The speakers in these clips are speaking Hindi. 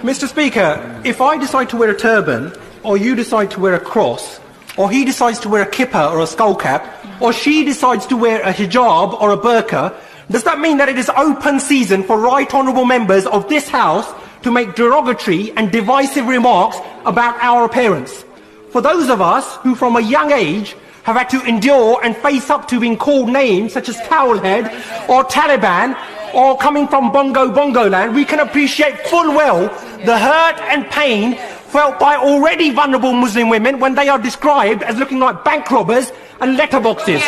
Mr. Speaker, if I decide to wear a turban, or you decide to wear a cross, or he decides to wear a kippah or a skull cap, or she decides to wear a hijab or a burqa, does that mean that it is open season for right honourable members of this House to make derogatory and divisive remarks about our appearance? For those of us who from a young age have had to endure and face up to being called names such as Towelhead or Taliban or coming from Bongo land, we can appreciate full well the hurt and pain felt by already vulnerable Muslim women when they are described as looking like bank robbers and letterboxes.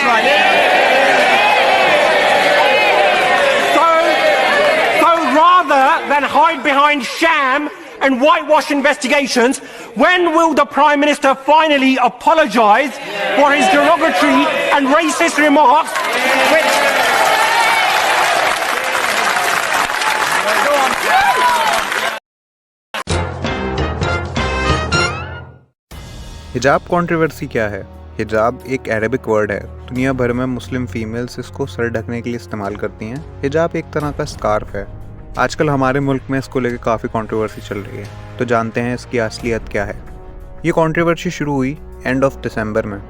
So rather than hide behind sham and whitewash investigations, when will the Prime Minister finally apologise for his derogatory and racist remarks हिजाब कंट्रोवर्सी क्या है? हिजाब एक अरेबिक वर्ड है। दुनिया भर में मुस्लिम फीमेल्स इसको सर ढकने के लिए इस्तेमाल करती हैं। हिजाब एक तरह का स्कार्फ है। आजकल हमारे मुल्क में इसको लेकर काफ़ी कंट्रोवर्सी चल रही है, तो जानते हैं इसकी असलियत क्या है। ये कंट्रोवर्सी शुरू हुई एंड ऑफ दिसंबर में,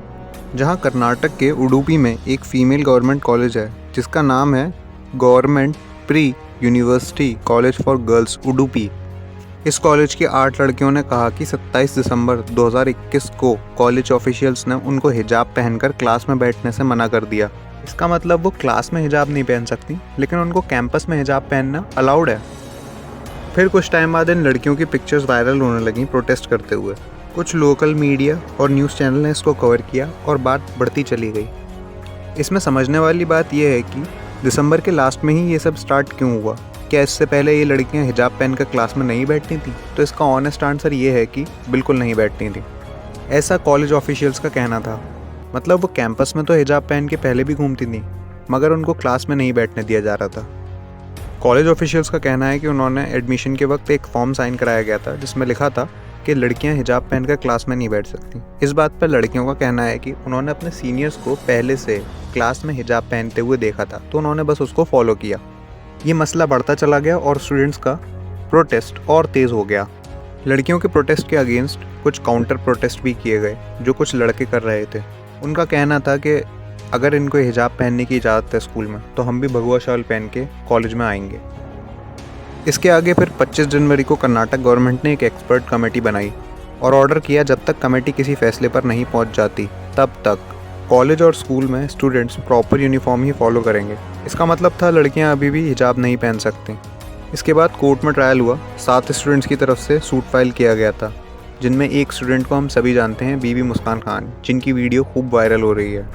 जहां कर्नाटक के उडुपी में एक फ़ीमेल गवर्नमेंट कॉलेज है जिसका नाम है government pre university college for girls Udupi. इस कॉलेज की 8 लड़कियों ने कहा कि 27 दिसंबर 2021 को कॉलेज ऑफिशियल्स ने उनको हिजाब पहनकर क्लास में बैठने से मना कर दिया। इसका मतलब वो क्लास में हिजाब नहीं पहन सकती, लेकिन उनको कैंपस में हिजाब पहनना अलाउड है। फिर कुछ टाइम बाद इन लड़कियों की पिक्चर्स वायरल होने लगी प्रोटेस्ट करते हुए। कुछ लोकल मीडिया और न्यूज़ चैनल ने इसको कवर किया और बात बढ़ती चली गई। इसमें समझने वाली बात यह है कि दिसंबर के लास्ट में ही ये सब स्टार्ट क्यों हुआ। क्या इससे पहले ये लड़कियां हिजाब पहनकर क्लास में नहीं बैठती थी? तो इसका ऑनेस्ट आंसर ये है कि बिल्कुल नहीं बैठती थी। ऐसा कॉलेज ऑफिशियल्स का कहना था। मतलब वो कैंपस में तो हिजाब पहन के पहले भी घूमती थी, मगर उनको क्लास में नहीं बैठने दिया जा रहा था। कॉलेज ऑफिशियल्स का कहना है कि उन्होंने एडमिशन के वक्त एक फॉर्म साइन कराया गया था जिसमें लिखा था कि लड़कियां हिजाब पहनकर क्लास में नहीं बैठ सकती। इस बात पर लड़कियों का कहना है कि उन्होंने अपने सीनियर्स को पहले से क्लास में हिजाब पहनते हुए देखा था, तो उन्होंने बस उसको फॉलो किया। ये मसला बढ़ता चला गया और स्टूडेंट्स का प्रोटेस्ट और तेज़ हो गया। लड़कियों के प्रोटेस्ट के अगेंस्ट कुछ काउंटर प्रोटेस्ट भी किए गए जो कुछ लड़के कर रहे थे। उनका कहना था कि अगर इनको हिजाब पहनने की इजाज़त है स्कूल में, तो हम भी भगवा शॉल पहन के कॉलेज में आएंगे। इसके आगे फिर 25 जनवरी को कर्नाटक गवर्नमेंट ने एक एक्सपर्ट कमेटी बनाई और ऑर्डर किया जब तक कमेटी किसी फैसले पर नहीं पहुंच जाती तब तक कॉलेज और स्कूल में स्टूडेंट्स प्रॉपर यूनिफॉर्म ही फॉलो करेंगे। इसका मतलब था लड़कियां अभी भी हिजाब नहीं पहन सकती। इसके बाद कोर्ट में ट्रायल हुआ। 7 स्टूडेंट्स की तरफ से सूट फाइल किया गया था, जिनमें एक स्टूडेंट को हम सभी जानते हैं, बीबी मुस्कान खान, जिनकी वीडियो खूब वायरल हो रही है।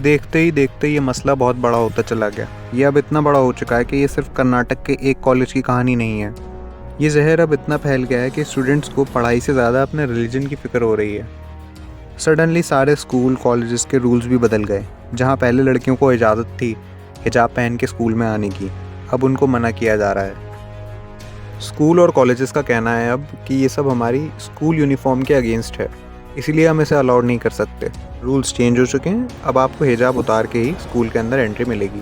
देखते ही देखते ये मसला बहुत बड़ा होता चला गया। ये अब इतना बड़ा हो चुका है कि ये सिर्फ कर्नाटक के एक कॉलेज की कहानी नहीं है। ये जहर अब इतना फैल गया है कि स्टूडेंट्स को पढ़ाई से ज़्यादा अपने रिलीजन की फ़िक्र हो रही है। सडनली सारे स्कूल कॉलेजेस के रूल्स भी बदल गए। जहाँ पहले लड़कियों को इजाज़त थी हिजाब पहन के स्कूल में आने की, अब उनको मना किया जा रहा है। स्कूल और कॉलेजेस का कहना है अब कि ये सब हमारी स्कूल यूनिफॉर्म के अगेंस्ट है, इसीलिए हम इसे अलाउड नहीं कर सकते। रूल्स चेंज हो चुके हैं, अब आपको हिजाब उतार के ही स्कूल के अंदर एंट्री मिलेगी।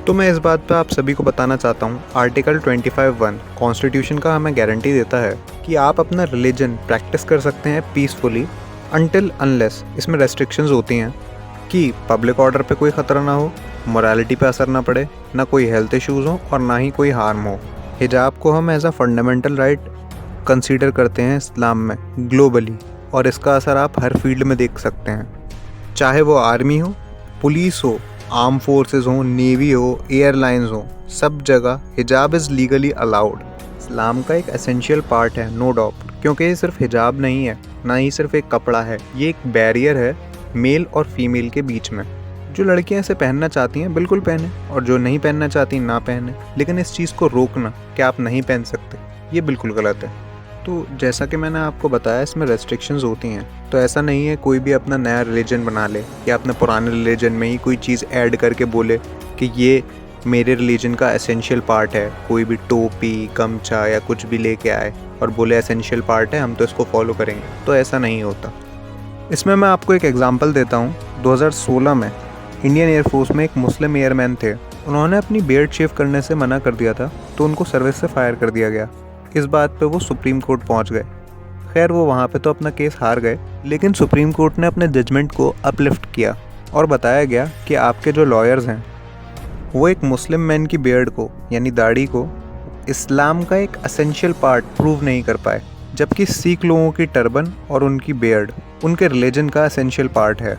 तो मैं इस बात पर आप सभी को बताना चाहता हूँ, आर्टिकल 25(1) कॉन्स्टिट्यूशन का हमें गारंटी देता है कि आप अपना रिलीजन प्रैक्टिस कर सकते हैं पीसफुली अनटिल अनलेस इसमें रेस्ट्रिक्शंस होती हैं कि पब्लिक ऑर्डर पे कोई ख़तरा ना हो, मोरालिटी पे असर ना पड़े, ना कोई हेल्थ इश्यूज़ हो और ना ही कोई हार्म हो। हिजाब को हम as a fundamental right consider करते हैं इस्लाम में ग्लोबली, और इसका असर आप हर फील्ड में देख सकते हैं, चाहे वो आर्मी हो, पुलिस हो, आर्म फोर्सेस हो, नेवी हो, एयरलाइंस हो, सब जगह हिजाब इज़ लीगली अलाउड। इस्लाम का एक एसेंशियल पार्ट है, नो डाउट, क्योंकि ये सिर्फ हिजाब नहीं है, ना ही सिर्फ एक कपड़ा है, ये एक बैरियर है मेल और फीमेल के बीच में। जो लड़कियां इसे पहनना चाहती हैं बिल्कुल पहने, और जो नहीं पहनना चाहती ना पहने, लेकिन इस चीज़ को रोकना कि आप नहीं पहन सकते, ये बिल्कुल गलत है। तो जैसा कि मैंने आपको बताया, इसमें रेस्ट्रिक्शंस होती हैं, तो ऐसा नहीं है कोई भी अपना नया रिलीजन बना ले या अपने पुराने रिलीजन में ही कोई चीज़ ऐड करके बोले कि ये मेरे रिलीजन का एसेंशियल पार्ट है। कोई भी टोपी, गमछा या कुछ भी लेके आए और बोले एसेंशियल पार्ट है, हम तो इसको फॉलो करेंगे, तो ऐसा नहीं होता। इसमें मैं आपको एक एग्जांपल देता हूँ। 2016 में इंडियन एयरफोर्स में एक मुस्लिम एयरमैन थे। उन्होंने अपनी बियर्ड शेव करने से मना कर दिया था, तो उनको सर्विस से फायर कर दिया गया। इस बात पे वो सुप्रीम कोर्ट पहुंच गए। खैर वो वहाँ पे तो अपना केस हार गए, लेकिन सुप्रीम कोर्ट ने अपने जजमेंट को अपलिफ्ट किया और बताया गया कि आपके जो लॉयर्स हैं वो एक मुस्लिम मैन की बियर्ड को यानी दाढ़ी को इस्लाम का एक एसेंशियल पार्ट प्रूव नहीं कर पाए, जबकि सिख लोगों की टर्बन और उनकी बियर्ड उनके रिलीजन का एसेंशियल पार्ट है।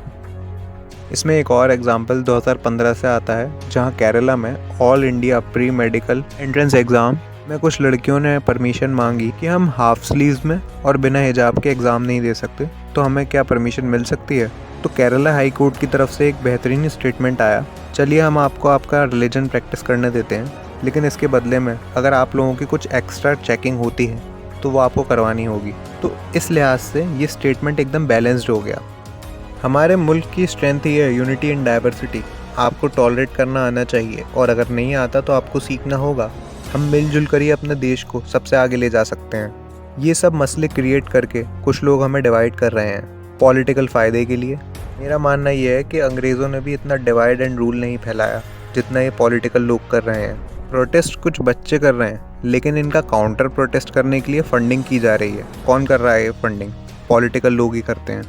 इसमें एक और एग्जाम्पल 2015 से आता है, जहां केरला में all India pre medical entrance exam में कुछ लड़कियों ने परमिशन मांगी कि हम हाफ स्लीव्स में और बिना हिजाब के एग्ज़ाम नहीं दे सकते, तो हमें क्या परमिशन मिल सकती है। तो केरला हाई कोर्ट की तरफ से एक बेहतरीन स्टेटमेंट आया, चलिए हम आपको आपका रिलीजन प्रैक्टिस करने देते हैं, लेकिन इसके बदले में अगर आप लोगों की कुछ एक्स्ट्रा चेकिंग होती है तो वो आपको करवानी होगी। तो इस लिहाज से ये स्टेटमेंट एकदम बैलेंस्ड हो गया। हमारे मुल्क की स्ट्रेंथ ही है यूनिटी इन डाइवर्सिटी। आपको टॉलरेट करना आना चाहिए और अगर नहीं आता तो आपको सीखना होगा। हम मिलजुल कर ही अपने देश को सबसे आगे ले जा सकते हैं। ये सब मसले क्रिएट करके कुछ लोग हमें डिवाइड कर रहे हैं पॉलिटिकल फ़ायदे के लिए। मेरा मानना ये है कि अंग्रेज़ों ने भी इतना डिवाइड एंड रूल नहीं फैलाया जितना ये पॉलिटिकल लोग कर रहे हैं। प्रोटेस्ट कुछ बच्चे कर रहे हैं, लेकिन इनका काउंटर प्रोटेस्ट करने के लिए फंडिंग की जा रही है। कौन कर रहा है ये फंडिंग? पॉलिटिकल लोग ही करते हैं।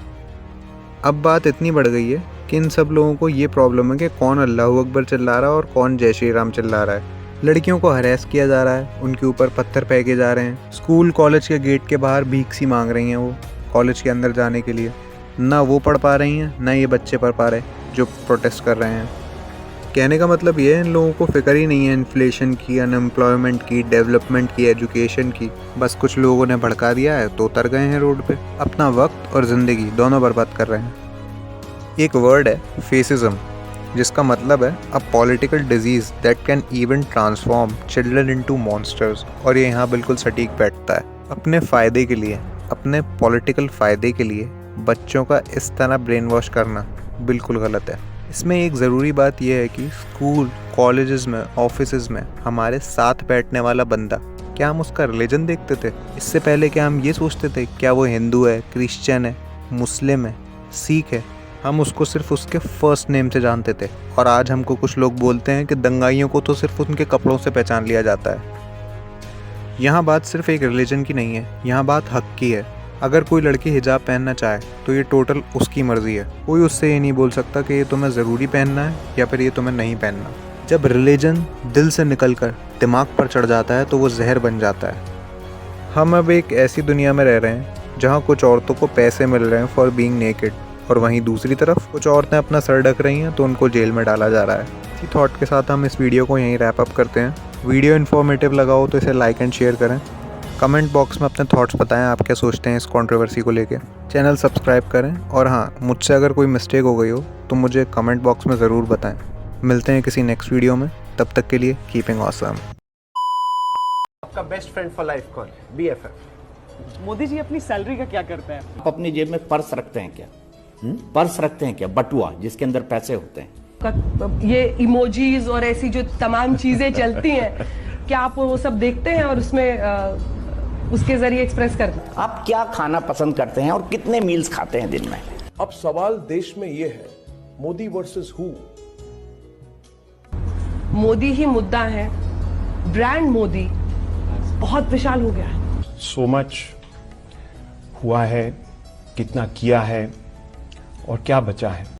अब बात इतनी बढ़ गई है कि इन सब लोगों को ये प्रॉब्लम है कि कौन अल्लाहू अकबर चिल्ला रहा है और कौन जय श्री राम चिल्ला रहा है। लड़कियों को हरेस किया जा रहा है, उनके ऊपर पत्थर फेंके जा रहे हैं। स्कूल कॉलेज के गेट के बाहर भीख सी मांग रही हैं वो कॉलेज के अंदर जाने के लिए। ना वो पढ़ पा रही हैं, ना ये बच्चे पढ़ पा रहे जो प्रोटेस्ट कर रहे हैं। कहने का मतलब ये है, इन लोगों को फिक्र ही नहीं है इन्फ्लेशन की, अनएम्प्लॉयमेंट की, डेवलपमेंट की, एजुकेशन की। बस कुछ लोगों ने भड़का दिया है तो उतर गए हैं रोड पे, अपना वक्त और ज़िंदगी दोनों बर्बाद कर रहे हैं। एक वर्ड है फेसिज्म, जिसका मतलब है a political disease that can even transform children into monsters. और ये यहाँ बिल्कुल सटीक बैठता है। अपने फ़ायदे के लिए, अपने पॉलिटिकल फ़ायदे के लिए बच्चों का इस तरह ब्रेन वॉश करना बिल्कुल गलत है। इसमें एक ज़रूरी बात यह है कि स्कूल कॉलेजेस में, ऑफिसेज में हमारे साथ बैठने वाला बंदा, क्या हम उसका रिलीजन देखते थे? इससे पहले क्या हम ये सोचते थे क्या वो हिंदू है, क्रिश्चियन है, मुस्लिम है, सिख है? हम उसको सिर्फ उसके फर्स्ट नेम से जानते थे। और आज हमको कुछ लोग बोलते हैं कि दंगाइयों को तो सिर्फ उनके कपड़ों से पहचान लिया जाता है। यहाँ बात सिर्फ एक रिलीजन की नहीं है, यहाँ बात हक की है। अगर कोई लड़की हिजाब पहनना चाहे तो ये टोटल उसकी मर्ज़ी है। कोई उससे ये नहीं बोल सकता कि ये तुम्हें ज़रूरी पहनना है या फिर ये तुम्हें नहीं पहनना। जब रिलीजन दिल से निकलकर दिमाग पर चढ़ जाता है तो वो जहर बन जाता है। हम अब एक ऐसी दुनिया में रह रहे हैं जहाँ कुछ औरतों को पैसे मिल रहे हैं फॉर बीइंग नेकेड, और वहीं दूसरी तरफ कुछ औरतें अपना सर ढक रही हैं तो उनको जेल में डाला जा रहा है। इसी थॉट के साथ हम इस वीडियो को यहीं रैप अप करते हैं। वीडियो इन्फॉर्मेटिव लगा हो तो इसे लाइक एंड शेयर करें। कमेंट बॉक्स में अपने थॉट्स बताएं, आप क्या सोचते हैं इस कंट्रोवर्सी को लेके। चैनल सब्सक्राइब करें और हाँ, मुझसे अगर कोई मिस्टेक हो गई हो तो मुझे कमेंट बॉक्स में ज़रूर बताएं। मिलते हैं किसी नेक्स्ट वीडियो में, तब तक के लिए कीपिंग ऑसम। आपका बेस्ट फ्रेंड फॉर लाइफ कौन? BFF। मोदी जी अपनी सैलरी का क्या करते हैं? आप अपनी जेब में पर्स रखते हैं क्या? पर्स रखते हैं क्या? बटुआ जिसके अंदर पैसे होते हैं। ये इमोजीज और ऐसी जो तमाम चीजें चलती हैं, क्या आप वो सब देखते हैं और उसमें उसके जरिए एक्सप्रेस करते हैं? आप क्या खाना पसंद करते हैं और कितने मील्स खाते हैं दिन में? अब सवाल देश में ये है, मोदी वर्सेस हु? मोदी ही मुद्दा है। ब्रांड मोदी बहुत विशाल हो गया है। सो मच हुआ है, कितना किया है और क्या बचा है।